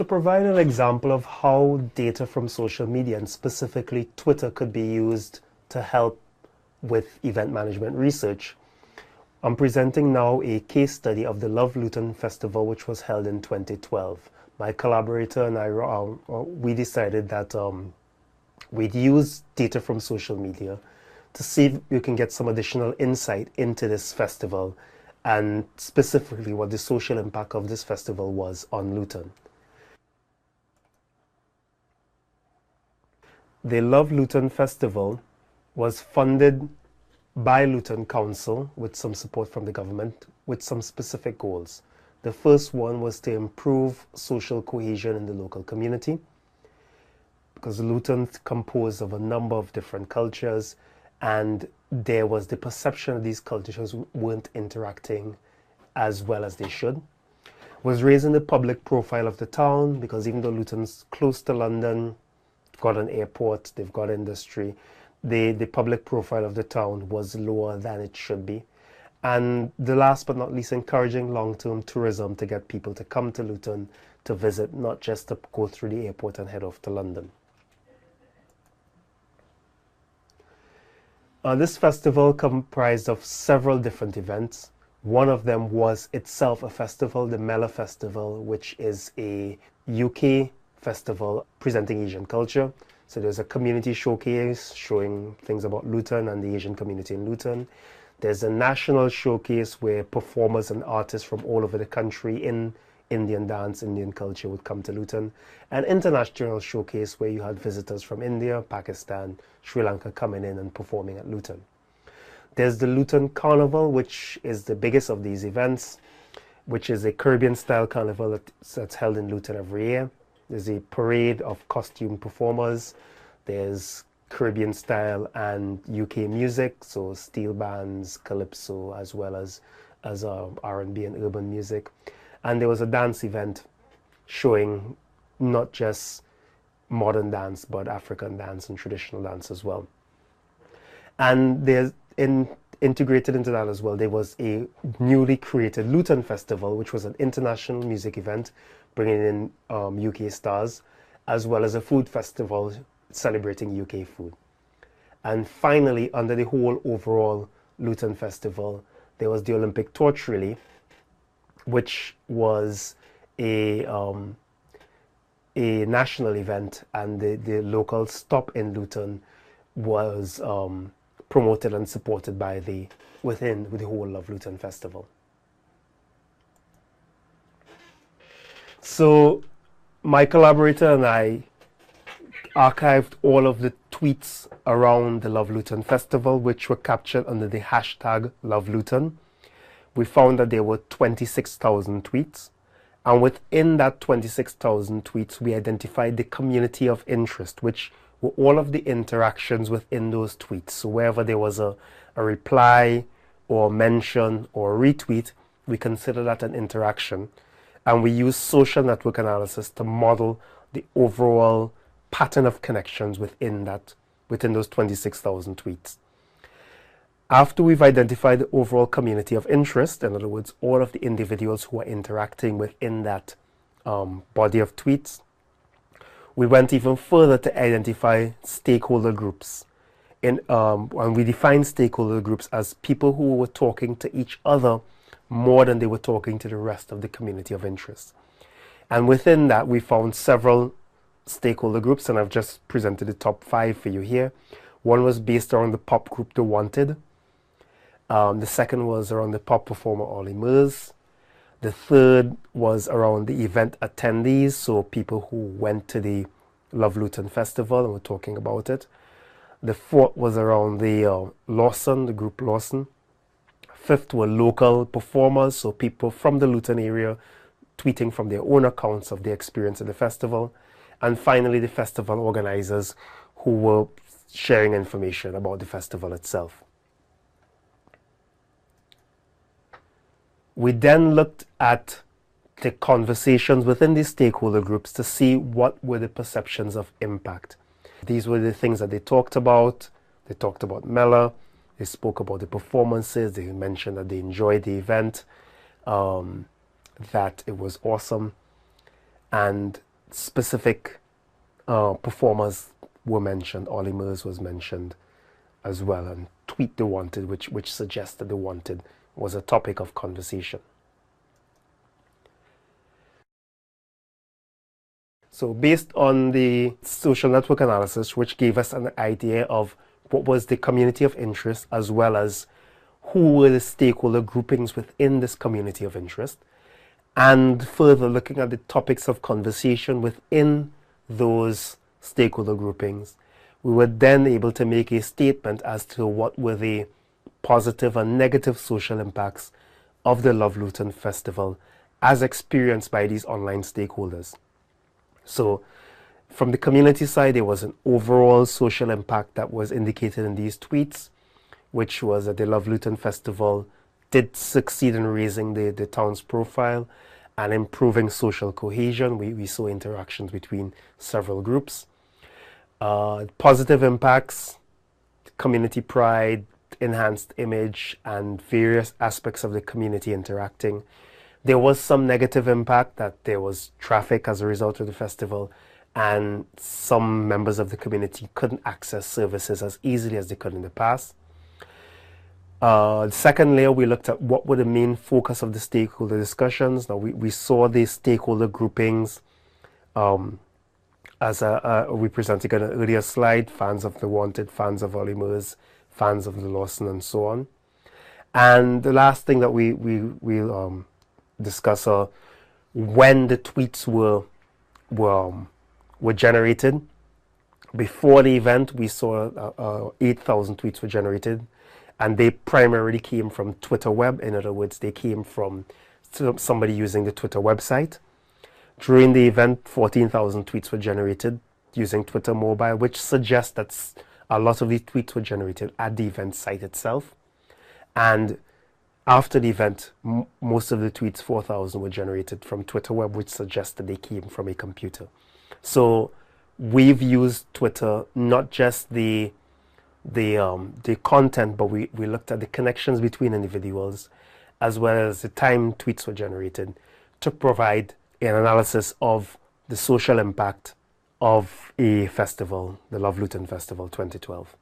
To provide an example of how data from social media, and specifically Twitter, could be used to help with event management research, I'm presenting now a case study of the Love Luton Festival, which was held in 2012. My collaborator and I, we decided that we'd use data from social media to see if we can get some additional insight into this festival and specifically what the social impact of this festival was on Luton. The Love Luton Festival was funded by Luton Council with some support from the government with some specific goals. The first one was to improve social cohesion in the local community, because Luton is composed of a number of different cultures, and there was the perception that these cultures weren't interacting as well as they should. Was raising the public profile of the town, because even though Luton's close to London, they've got an airport, they've got industry, the public profile of the town was lower than it should be. And the last but not least, encouraging long-term tourism to get people to come to Luton to visit, not just to go through the airport and head off to London. This festival comprised of several different events. One of them was itself a festival, the Mela Festival, which is a UK festival presenting Asian culture. So there's a community showcase showing things about Luton and the Asian community in Luton. There's a national showcase where performers and artists from all over the country in Indian dance, Indian culture would come to Luton. An international showcase where you had visitors from India, Pakistan, Sri Lanka coming in and performing at Luton. There's the Luton Carnival, which is the biggest of these events, which is a Caribbean-style carnival that's held in Luton every year. There's a parade of costume performers. There's Caribbean style and UK music, so steel bands, calypso, as well as R&B and urban music. And there was a dance event showing not just modern dance, but African dance and traditional dance as well. And there's integrated into that as well, there was a newly created Luton Festival, which was an international music event bringing in UK stars, as well as a food festival celebrating UK food. And finally, under the whole overall Luton Festival, there was the Olympic Torch Relay, which was a national event, and the local stop in Luton was promoted and supported by within the whole of Luton Festival. So my collaborator and I archived all of the tweets around the Love Luton Festival, which were captured under the hashtag Love Luton. We found that there were 26,000 tweets, and within that 26,000 tweets we identified the community of interest, which were all of the interactions within those tweets. So wherever there was a reply or mention or retweet, we consider that an interaction, and we use social network analysis to model the overall pattern of connections within those 26,000 tweets. After we've identified the overall community of interest, in other words, all of the individuals who are interacting within that body of tweets, we went even further to identify stakeholder groups. And we defined stakeholder groups as people who were talking to each other more than they were talking to the rest of the community of interest. And within that, we found several stakeholder groups, and I've just presented the top 5 for you here. One was based around the pop group The Wanted. The second was around the pop performer Ollie Murs. The third was around the event attendees, so people who went to the Love Luton Festival and were talking about it. The fourth was around the Lawson, the group Lawson. Fifth were local performers, so people from the Luton area tweeting from their own accounts of their experience at the festival. And finally, the festival organizers who were sharing information about the festival itself. We then looked at the conversations within these stakeholder groups to see what were the perceptions of impact. These were the things that they talked about. They talked about Mela. They spoke about the performances. They mentioned that they enjoyed the event, that it was awesome. And specific performers were mentioned. Ollie Murs was mentioned as well, and Tweet the Wanted, which suggested the Wanted was a topic of conversation. So based on the social network analysis, which gave us an idea of what was the community of interest, as well as who were the stakeholder groupings within this community of interest, and further looking at the topics of conversation within those stakeholder groupings, we were then able to make a statement as to what were the positive and negative social impacts of the Love Luton Festival as experienced by these online stakeholders. So from the community side, there was an overall social impact that was indicated in these tweets, which was that the Love Luton Festival did succeed in raising the town's profile and improving social cohesion. We saw interactions between several groups. Positive impacts, community pride, enhanced image, and various aspects of the community interacting. There was some negative impact, that there was traffic as a result of the festival, and some members of the community couldn't access services as easily as they could in the past. The second layer, we looked at what were the main focus of the stakeholder discussions. Now, we saw the stakeholder groupings as we presented in an earlier slide: fans of the Wanted, fans of Ollie Murs, fans of the Lawson, and so on. And the last thing that we'll discuss are when the tweets were generated. Before the event, we saw 8,000 tweets were generated, and they primarily came from Twitter web. In other words, they came from somebody using the Twitter website. During the event, 14,000 tweets were generated using Twitter mobile, which suggests that a lot of these tweets were generated at the event site itself. And after the event, most of the tweets, 4,000, were generated from Twitter web, which suggests that they came from a computer. So we've used Twitter, not just the content, but we looked at the connections between individuals, as well as the time tweets were generated, to provide an analysis of the social impact of a festival, the Love Luton Festival 2012.